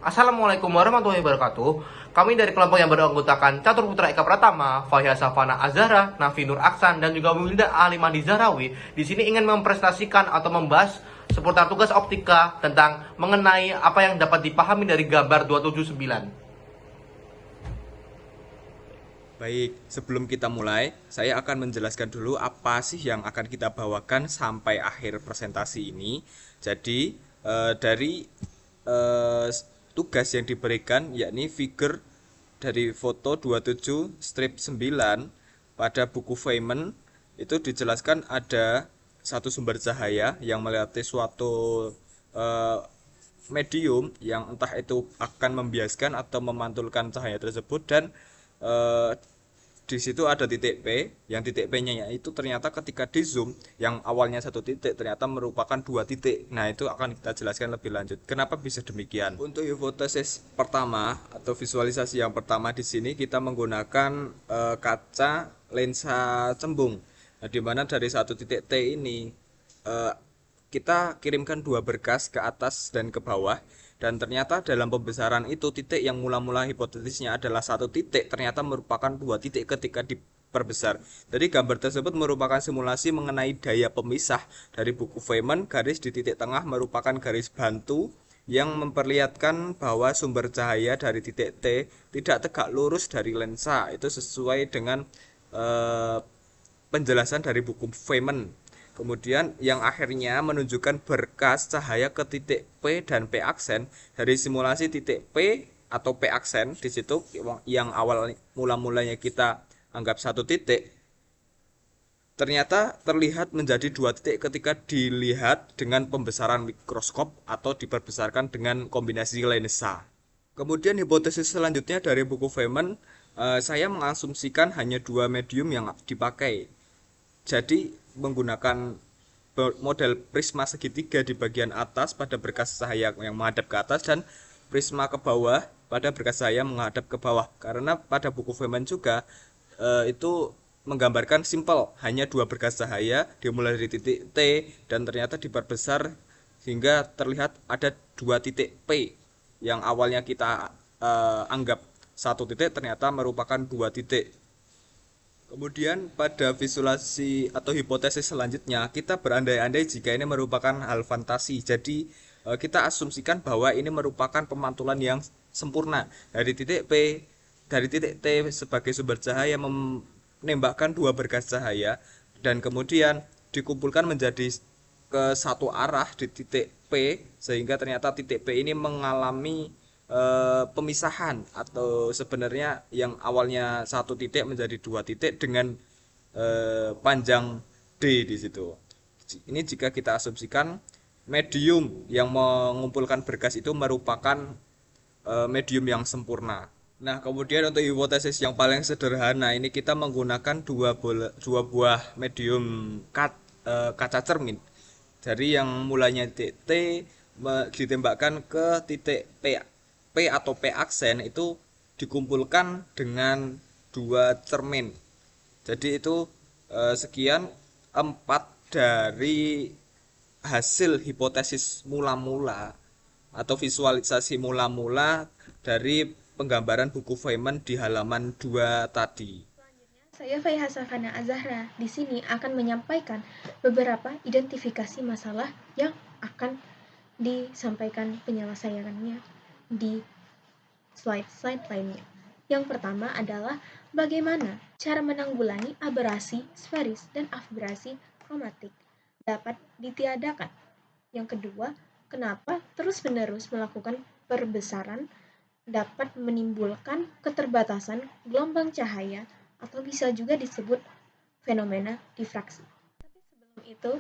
Assalamualaikum warahmatullahi wabarakatuh. Kami dari kelompok yang beranggotakan Catur Putra Eka Pratama, Fahya Safana Azhara, Nafi Nur Aksan, dan juga Wilda Alimandi Zahrawi di sini ingin mempresentasikan atau membahas seputar tugas optika tentang mengenai apa yang dapat dipahami dari gambar 279. Baik, sebelum kita mulai, saya akan menjelaskan dulu apa sih yang akan kita bawakan sampai akhir presentasi ini. Jadi, dari eh, tugas yang diberikan yakni figure dari foto 27 strip 9 pada buku Feynman itu dijelaskan ada satu sumber cahaya yang melewati suatu eh, medium yang entah itu akan membiaskan atau memantulkan cahaya tersebut dan eh, di situ ada titik P, yang titik P-nya itu ternyata ketika di zoom yang awalnya satu titik ternyata merupakan dua titik. Nah, itu akan kita jelaskan lebih lanjut. Kenapa bisa demikian? Untuk hipotesis pertama atau visualisasi yang pertama di sini kita menggunakan kaca lensa cembung. Nah, di mana dari satu titik T ini eh, kita kirimkan dua berkas ke atas dan ke bawah, dan ternyata dalam pembesaran itu titik yang mula-mula hipotesisnya adalah satu titik ternyata merupakan dua titik ketika diperbesar. Jadi gambar tersebut merupakan simulasi mengenai daya pemisah dari buku Feynman. Garis di titik tengah merupakan garis bantu yang memperlihatkan bahwa sumber cahaya dari titik T tidak tegak lurus dari lensa. Itu sesuai dengan eh, penjelasan dari buku Feynman. Kemudian yang akhirnya menunjukkan berkas cahaya ke titik P dan P aksen dari simulasi titik P atau P aksen di situ yang awal mula-mulanya kita anggap satu titik ternyata terlihat menjadi dua titik ketika dilihat dengan pembesaran mikroskop atau diperbesarkan dengan kombinasi lensa. Kemudian hipotesis selanjutnya dari buku Feynman, saya mengasumsikan hanya dua medium yang dipakai. Jadi menggunakan model prisma segitiga di bagian atas pada berkas cahaya yang menghadap ke atas dan prisma ke bawah pada berkas cahaya menghadap ke bawah. Karena pada buku Feynman juga itu menggambarkan simple, hanya dua berkas cahaya dimulai dari titik T dan ternyata diperbesar sehingga terlihat ada dua titik P yang awalnya kita anggap satu titik ternyata merupakan dua titik. Kemudian pada visualisasi atau hipotesis selanjutnya kita berandai-andai jika ini merupakan hal fantasi. Jadi kita asumsikan bahwa ini merupakan pemantulan yang sempurna dari titik P, dari titik T sebagai sumber cahaya menembakkan dua berkas cahaya dan kemudian dikumpulkan menjadi ke satu arah di titik P sehingga ternyata titik P ini mengalami pemisahan atau sebenarnya yang awalnya satu titik menjadi dua titik dengan panjang D di situ. Ini jika kita asumsikan medium yang mengumpulkan berkas itu merupakan medium yang sempurna. Nah, kemudian untuk hipotesis yang paling sederhana ini kita menggunakan dua buah medium kaca cermin. Dari yang mulanya titik T ditembakkan ke titik P, P atau P aksen itu dikumpulkan dengan dua cermin. Jadi itu sekian empat dari hasil hipotesis mula-mula atau visualisasi mula-mula dari penggambaran buku Feynman di halaman 2 tadi. Saya Faiha Safana Azahra. Di sini akan menyampaikan beberapa identifikasi masalah yang akan disampaikan penyelesaiannya di slide-slide lainnya. Yang pertama adalah bagaimana cara menanggulangi aberasi sferis dan aberasi kromatik dapat ditiadakan. Yang kedua, kenapa terus-menerus melakukan perbesaran dapat menimbulkan keterbatasan gelombang cahaya atau bisa juga disebut fenomena difraksi. Tapi sebelum itu,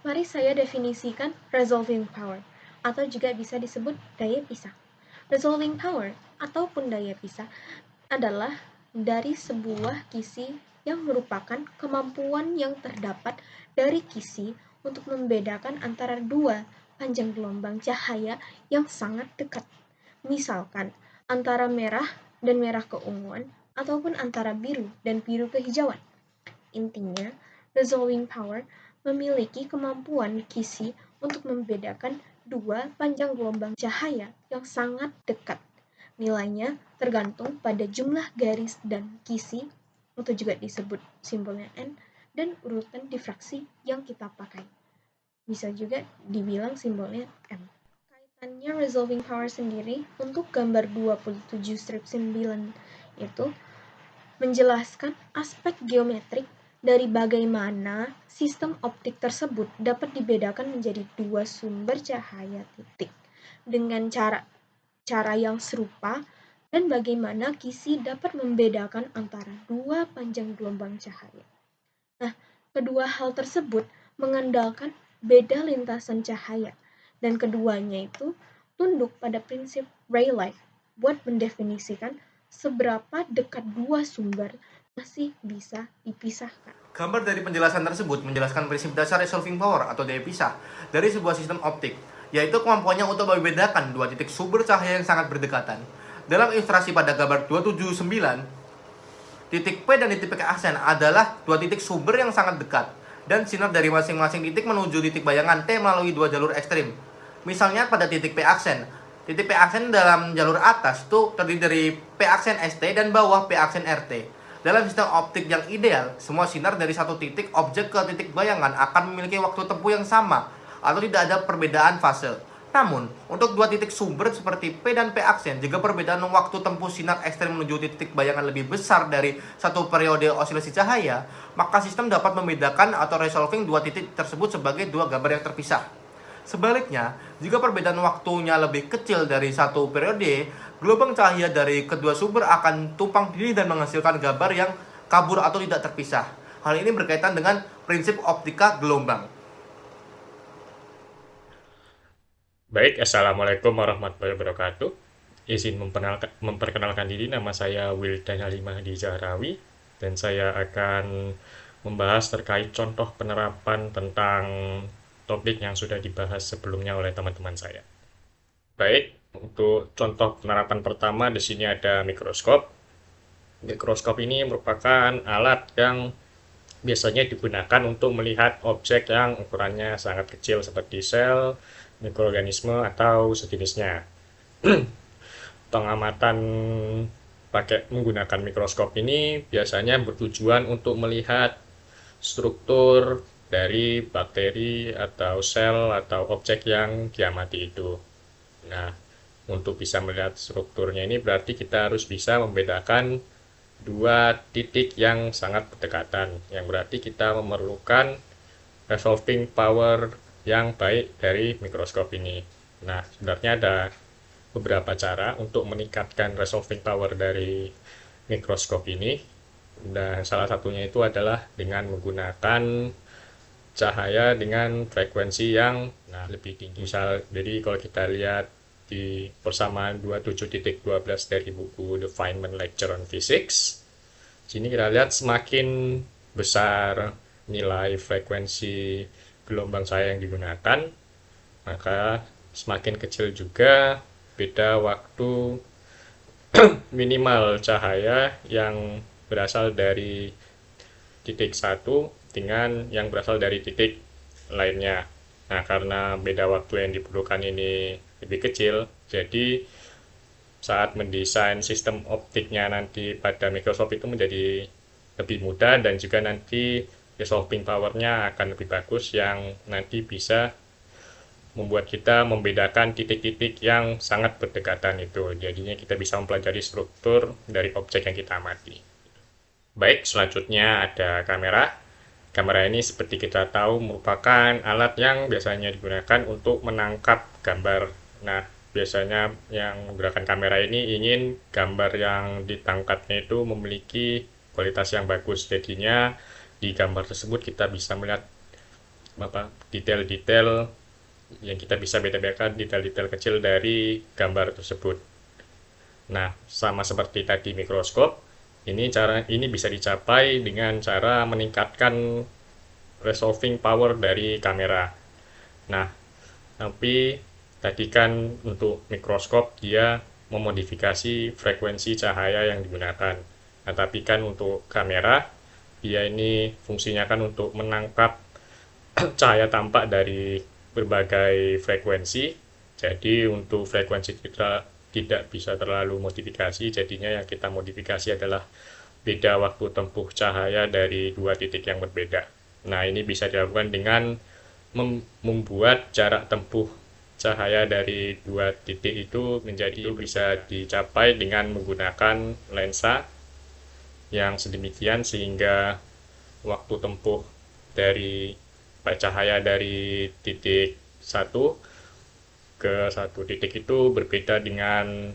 mari saya definisikan resolving power atau juga bisa disebut daya pisah. Resolving power ataupun daya pisah adalah dari sebuah kisi yang merupakan kemampuan yang terdapat dari kisi untuk membedakan antara dua panjang gelombang cahaya yang sangat dekat. Misalkan antara merah dan merah keunguan ataupun antara biru dan biru kehijauan. Intinya, resolving power memiliki kemampuan kisi untuk membedakan dua panjang gelombang cahaya yang sangat dekat. Nilainya tergantung pada jumlah garis dan kisi, atau juga disebut simbolnya N, dan urutan difraksi yang kita pakai. Bisa juga dibilang simbolnya M. Kaitannya resolving power sendiri untuk gambar 27/9 itu menjelaskan aspek geometrik dari bagaimana sistem optik tersebut dapat dibedakan menjadi dua sumber cahaya titik dengan cara yang serupa, dan bagaimana kisi dapat membedakan antara dua panjang gelombang cahaya. Nah, kedua hal tersebut mengandalkan beda lintasan cahaya, dan keduanya itu tunduk pada prinsip Rayleigh buat mendefinisikan seberapa dekat dua sumber masih bisa dipisahkan. Gambar dari penjelasan tersebut menjelaskan prinsip dasar resolving power atau daya pisah dari sebuah sistem optik, yaitu kemampuannya untuk membedakan dua titik sumber cahaya yang sangat berdekatan. Dalam ilustrasi pada gambar 279, titik P dan titik P aksen adalah dua titik sumber yang sangat dekat, dan sinar dari masing-masing titik menuju titik bayangan T melalui dua jalur ekstrim. Misalnya pada titik P aksen dalam jalur atas itu terdiri dari P aksen ST dan bawah P aksen RT. Dalam sistem optik yang ideal, semua sinar dari satu titik objek ke titik bayangan akan memiliki waktu tempuh yang sama atau tidak ada perbedaan fase. Namun, untuk dua titik sumber seperti P dan P aksen, jika perbedaan waktu tempuh sinar ekstrem menuju titik bayangan lebih besar dari satu periode oscilasi cahaya, maka sistem dapat membedakan atau resolving dua titik tersebut sebagai dua gambar yang terpisah. Sebaliknya, jika perbedaan waktunya lebih kecil dari satu periode, gelombang cahaya dari kedua sumber akan tumpang tindih dan menghasilkan gambar yang kabur atau tidak terpisah. Hal ini berkaitan dengan prinsip optika gelombang. Baik, Assalamualaikum warahmatullahi wabarakatuh. Izin memperkenalkan diri, nama saya Wildan Halimahdi Zahrawi, dan saya akan membahas terkait contoh penerapan tentang topik yang sudah dibahas sebelumnya oleh teman-teman saya. Baik, untuk contoh penerapan pertama di sini ada mikroskop. Mikroskop ini merupakan alat yang biasanya digunakan untuk melihat objek yang ukurannya sangat kecil seperti sel, mikroorganisme, atau sejenisnya. Pengamatan menggunakan mikroskop ini biasanya bertujuan untuk melihat struktur dari bakteri atau sel atau objek yang diamati itu. Nah, untuk bisa melihat strukturnya ini berarti kita harus bisa membedakan dua titik yang sangat berdekatan, yang berarti kita memerlukan resolving power yang baik dari mikroskop ini. Nah, sebenarnya ada beberapa cara untuk meningkatkan resolving power dari mikroskop ini, dan salah satunya itu adalah dengan menggunakan cahaya dengan frekuensi yang lebih tinggi. Jadi kalau kita lihat di persamaan 27.12 dari buku The Feynman Lecture on Physics, sini kita lihat semakin besar nilai frekuensi gelombang cahaya yang digunakan, maka semakin kecil juga beda waktu minimal cahaya yang berasal dari titik satu dengan yang berasal dari titik lainnya. Nah, karena beda waktu yang diperlukan ini lebih kecil, jadi saat mendesain sistem optiknya nanti pada mikroskop itu menjadi lebih mudah, dan juga nanti resolving powernya akan lebih bagus yang nanti bisa membuat kita membedakan titik-titik yang sangat berdekatan itu. Jadinya kita bisa mempelajari struktur dari objek yang kita amati. Baik, selanjutnya ada kamera. Kamera ini seperti kita tahu merupakan alat yang biasanya digunakan untuk menangkap gambar. Nah, biasanya yang menggunakan kamera ini ingin gambar yang ditangkapnya itu memiliki kualitas yang bagus. Jadinya di gambar tersebut kita bisa melihat detail-detail yang kita bisa beda-bedakan, detail-detail kecil dari gambar tersebut. Nah, sama seperti tadi mikroskop, ini bisa dicapai dengan cara meningkatkan resolving power dari kamera. Nah, tapi tadi kan untuk mikroskop dia memodifikasi frekuensi cahaya yang digunakan. Nah, tapi kan untuk kamera dia ini fungsinya kan untuk menangkap cahaya tampak dari berbagai frekuensi. Jadi untuk frekuensi kita tidak bisa terlalu modifikasi, jadinya yang kita modifikasi adalah beda waktu tempuh cahaya dari dua titik yang berbeda. Nah, ini bisa dilakukan dengan membuat jarak tempuh cahaya dari dua titik itu menjadi bisa dicapai dengan menggunakan lensa yang sedemikian sehingga waktu tempuh dari cahaya dari titik satu ke satu titik itu berbeda dengan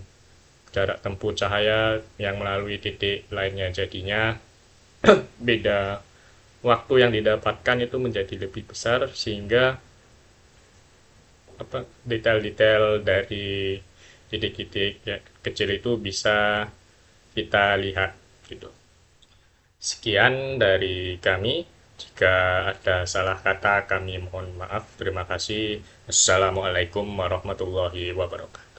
jarak tempuh cahaya yang melalui titik lainnya. Jadinya beda waktu yang didapatkan itu menjadi lebih besar sehingga detail-detail dari titik-titik kecil itu bisa kita lihat gitu. Sekian dari kami. Jika ada salah kata kami mohon maaf. Terima kasih. Assalamualaikum warahmatullahi wabarakatuh.